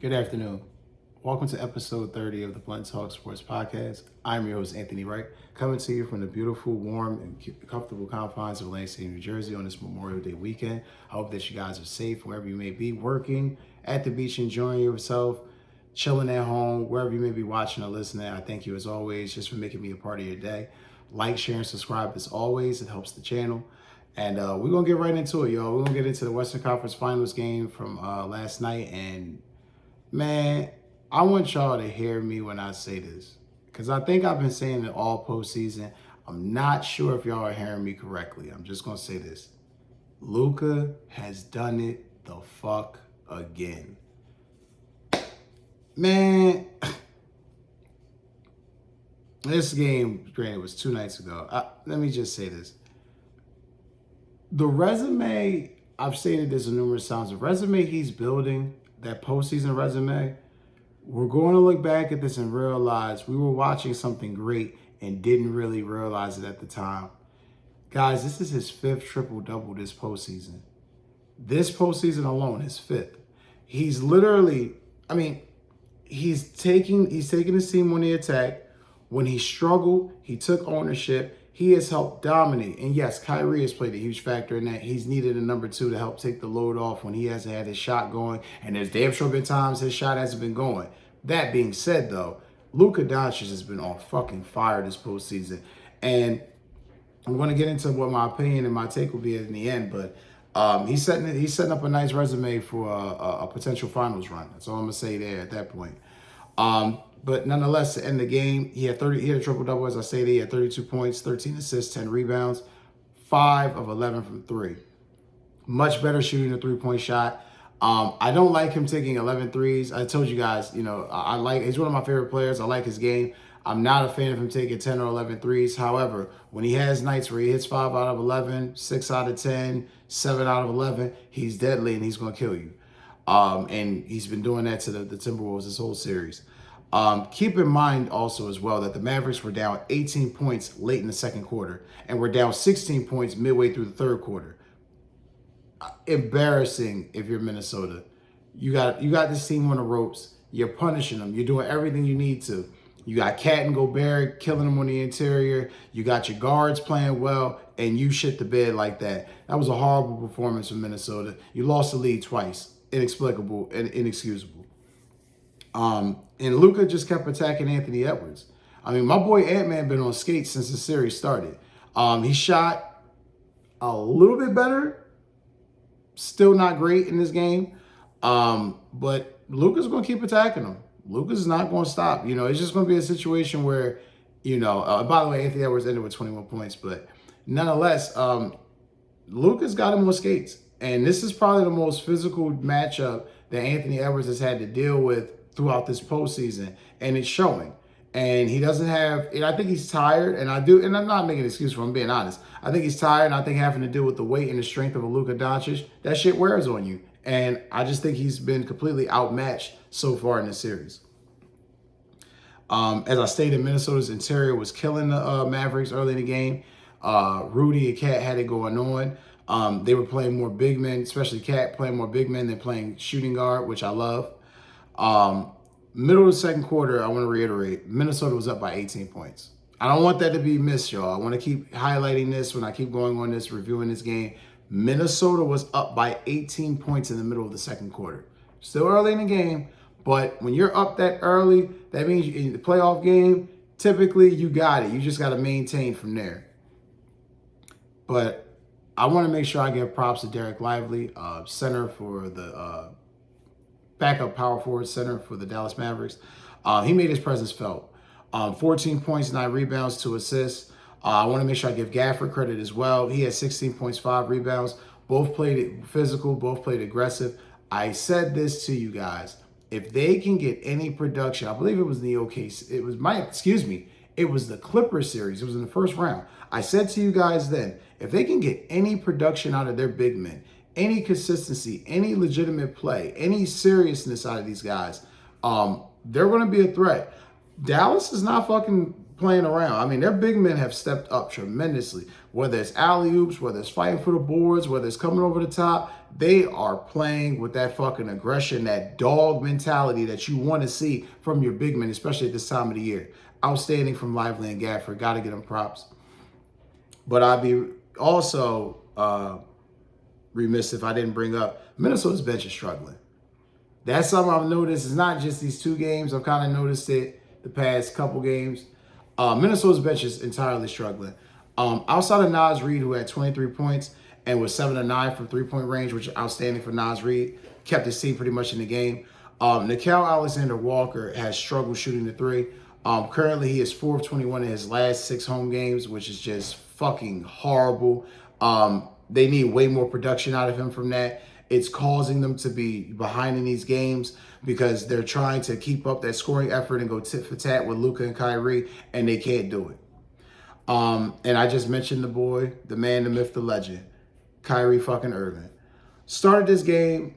Good afternoon. Welcome to episode 30 of the Blunt Talk Sports Podcast. I'm your host, Anthony Wright, coming to you from the beautiful, warm, and comfortable confines of Atlantic City, New Jersey on this Memorial Day weekend. I hope that you guys are safe wherever you may be, working, at the beach, enjoying yourself, chilling at home, wherever you may be watching or listening. I thank you as always just for making me a part of your day. Like, share, and subscribe as always. It helps the channel. And we're going to get right into it, y'all. We're going to get into the Western Conference Finals game from last night. And man, I want y'all to hear me when I say this, because I think I've been saying it all postseason. I'm not sure if y'all are hearing me correctly. I'm just going to say this. Luka has done it the fuck again. Man, this game, granted, was 2 nights ago. Let me just say this. The resume, I've stated this numerous times, the resume he's building, that postseason resume, we're going to look back at this and realize we were watching something great and didn't really realize it at the time. Guys, this is his 5th triple-double this postseason. This postseason alone, his 5th. He's literally, he's taking his team on the attack. When he struggled, he took ownership. He has helped dominate. And yes, Kyrie has played a huge factor in that. He's needed a number 2 to help take the load off when he hasn't had his shot going. And there's damn sure been times his shot hasn't been going. That being said, though, Luka Doncic has been on fucking fire this postseason. And I'm going to get into what my opinion and my take will be in the end. But he's setting up a nice resume for a potential finals run. That's all I'm going to say there at that point. But nonetheless, to end the game, he had a triple-double, as I stated. He had 32 points, 13 assists, 10 rebounds, 5 of 11 from 3. Much better shooting the three-point shot. I don't like him taking 11 threes. I told you guys, he's one of my favorite players. I like his game. I'm not a fan of him taking 10 or 11 threes. However, when he has nights where he hits 5 out of 11, 6 out of 10, 7 out of 11, he's deadly and he's going to kill you. And he's been doing that to the Timberwolves this whole series. Keep in mind also as well that the Mavericks were down 18 points late in the second quarter and were down 16 points midway through the third quarter. Embarrassing if you're Minnesota. You got this team on the ropes. You're punishing them. You're doing everything you need to. You got Cat and Gobert killing them on the interior. You got your guards playing well, and you shit the bed like that. That was a horrible performance from Minnesota. You lost the lead twice. Inexplicable and inexcusable. And Luka just kept attacking Anthony Edwards. My boy Ant-Man been on skates since the series started. He shot a little bit better. Still not great in this game. But Luka's going to keep attacking him. Luka's not going to stop. It's just going to be a situation where, by the way, Anthony Edwards ended with 21 points. But nonetheless, Luka's got him on skates. And this is probably the most physical matchup that Anthony Edwards has had to deal with throughout this postseason, and it's showing. And he doesn't have, and I think he's tired, and I'm not making an excuse for him, being honest. I think he's tired, and I think having to deal with the weight and the strength of a Luka Doncic, that shit wears on you. And I just think he's been completely outmatched so far in this series. As I stated, Minnesota's interior was killing the Mavericks early in the game. Rudy and Cat had it going on. They were playing more big men, especially Cat playing more big men than playing shooting guard, which I love. Middle of the second quarter, I want to reiterate, Minnesota was up by 18 points. I don't want that to be missed, y'all. I want to keep highlighting this when I keep going on this, reviewing this game. Minnesota was up by 18 points in the middle of the second quarter. Still early in the game, but when you're up that early, that means in the playoff game, typically you got it. You just got to maintain from there. But I want to make sure I give props to Derek Lively, center for the backup power forward center for the Dallas Mavericks. He made his presence felt. 14 points, 9 rebounds, 2 assists. I want to make sure I give Gafford credit as well. He had 16 points, 5 rebounds. Both played physical, both played aggressive. I said this to you guys. If they can get any production, I believe it was the it was the Clippers series. It was in the first round. I said to you guys then, if they can get any production out of their big men, any consistency, any legitimate play, any seriousness out of these guys, they're going to be a threat. Dallas is not fucking playing around. I mean, their big men have stepped up tremendously. Whether it's alley-oops, whether it's fighting for the boards, whether it's coming over the top, they are playing with that fucking aggression, that dog mentality that you want to see from your big men, especially at this time of the year. Outstanding from Lively and Gafford. Got to get them props. But I'd be also remiss if I didn't bring up Minnesota's bench is struggling. That's something I've noticed. It's not just these 2 games. I've kind of noticed it the past couple games. Minnesota's bench is entirely struggling. Outside of Naz Reid, who had 23 points and was 7 of 9 from three-point range, which is outstanding for Naz Reid, kept his team pretty much in the game. Nickeil Alexander-Walker has struggled shooting the 3. Currently, he is 4 of 21 in his last 6 home games, which is just fucking horrible. They need way more production out of him from that. It's causing them to be behind in these games because they're trying to keep up that scoring effort and go tit for tat with Luka and Kyrie, and they can't do it. And I just mentioned the boy, the man, the myth, the legend, Kyrie fucking Irving. Started this game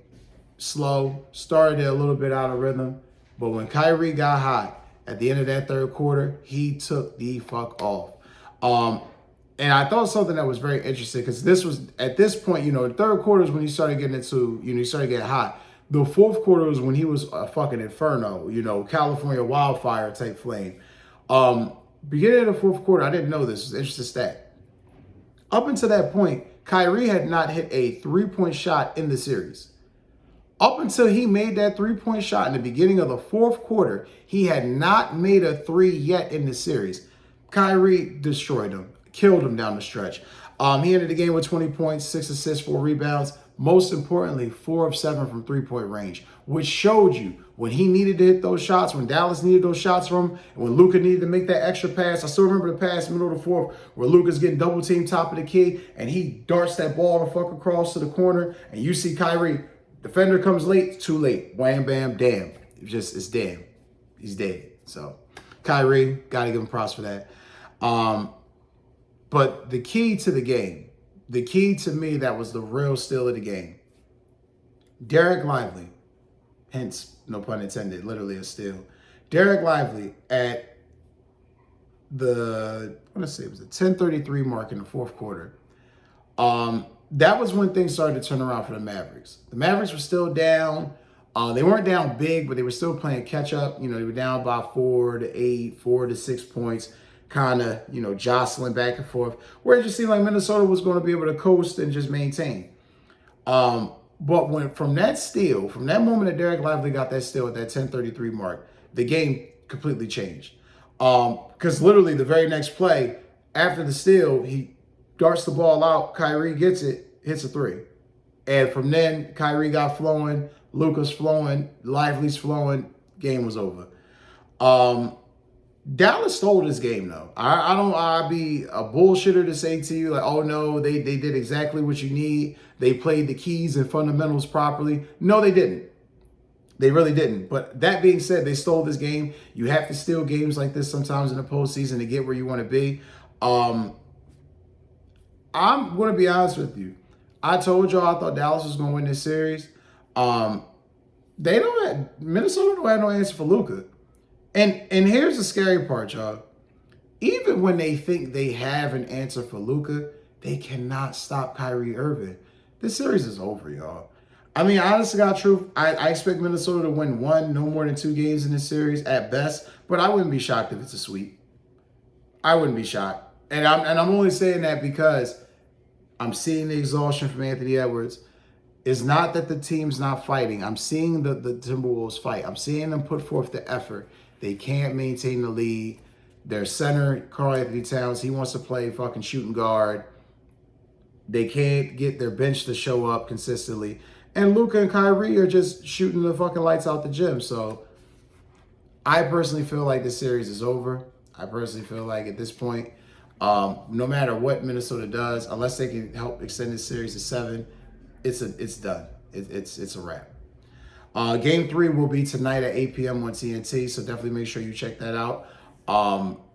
slow, started it a little bit out of rhythm, but when Kyrie got hot at the end of that 3rd quarter, he took the fuck off. And I thought something that was very interesting because this was, at this point, the 3rd quarter is when he started getting into, he started getting hot. The 4th quarter was when he was a fucking inferno, California wildfire type flame. Beginning of the 4th quarter, I didn't know this. It's an interesting stat. Up until that point, Kyrie had not hit a 3-point shot in the series. Up until he made that 3-point shot in the beginning of the 4th quarter, he had not made a 3 yet in the series. Kyrie destroyed him. Killed him down the stretch. He ended the game with 20 points, 6 assists, 4 rebounds. Most importantly, 4 of 7 from 3-point range, which showed you when he needed to hit those shots, when Dallas needed those shots from him, and when Luka needed to make that extra pass. I still remember the pass in the middle of the 4th where Luka's getting double teamed top of the key, and he darts that ball the fuck across to the corner, and you see Kyrie, defender comes late, too late. Wham, bam, damn. It's damn. He's dead. So, Kyrie, got to give him props for that. But the key to the game, the key to me that was the real steal of the game, Derek Lively, hence, no pun intended, literally a steal. Derek Lively at the, I want to say it was a 10:33 mark in the 4th quarter. That was when things started to turn around for the Mavericks. The Mavericks were still down. They weren't down big, but they were still playing catch up. They were down by 4 to 8, 4 to 6 points. Kind of, jostling back and forth, where it just seemed like Minnesota was going to be able to coast and just maintain. But from that steal, from that moment that Derek Lively got that steal at that 10:33 mark, the game completely changed. Because literally the very next play, after the steal, he darts the ball out, Kyrie gets it, hits a 3. And from then, Kyrie got flowing, Luka's flowing, Lively's flowing, game was over. Dallas stole this game, though. I'd be a bullshitter to say to you, like, oh, no, they did exactly what you need. They played the keys and fundamentals properly. No, they didn't. They really didn't. But that being said, they stole this game. You have to steal games like this sometimes in the postseason to get where you want to be. I'm going to be honest with you. I told y'all I thought Dallas was going to win this series. Minnesota don't have no answer for Luka. And here's the scary part, y'all. Even when they think they have an answer for Luka, they cannot stop Kyrie Irving. This series is over, y'all. I mean, honestly, God truth, I expect Minnesota to win 1, no more than 2 games in this series at best. But I wouldn't be shocked if it's a sweep. I wouldn't be shocked. And I'm only saying that because I'm seeing the exhaustion from Anthony Edwards. It's not that the team's not fighting. I'm seeing the Timberwolves fight. I'm seeing them put forth the effort. They can't maintain the lead. Their center, Karl Anthony Towns, he wants to play fucking shooting guard. They can't get their bench to show up consistently. And Luka and Kyrie are just shooting the fucking lights out the gym. So I personally feel like this series is over. I personally feel like at this point, no matter what Minnesota does, unless they can help extend this series to 7, it's done. It's a wrap. Game 3 will be tonight at 8 p.m. on TNT, so definitely make sure you check that out.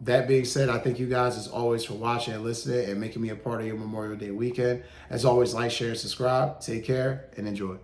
That being said, I thank you guys as always for watching and listening and making me a part of your Memorial Day weekend. As always, like, share, and subscribe. Take care and enjoy.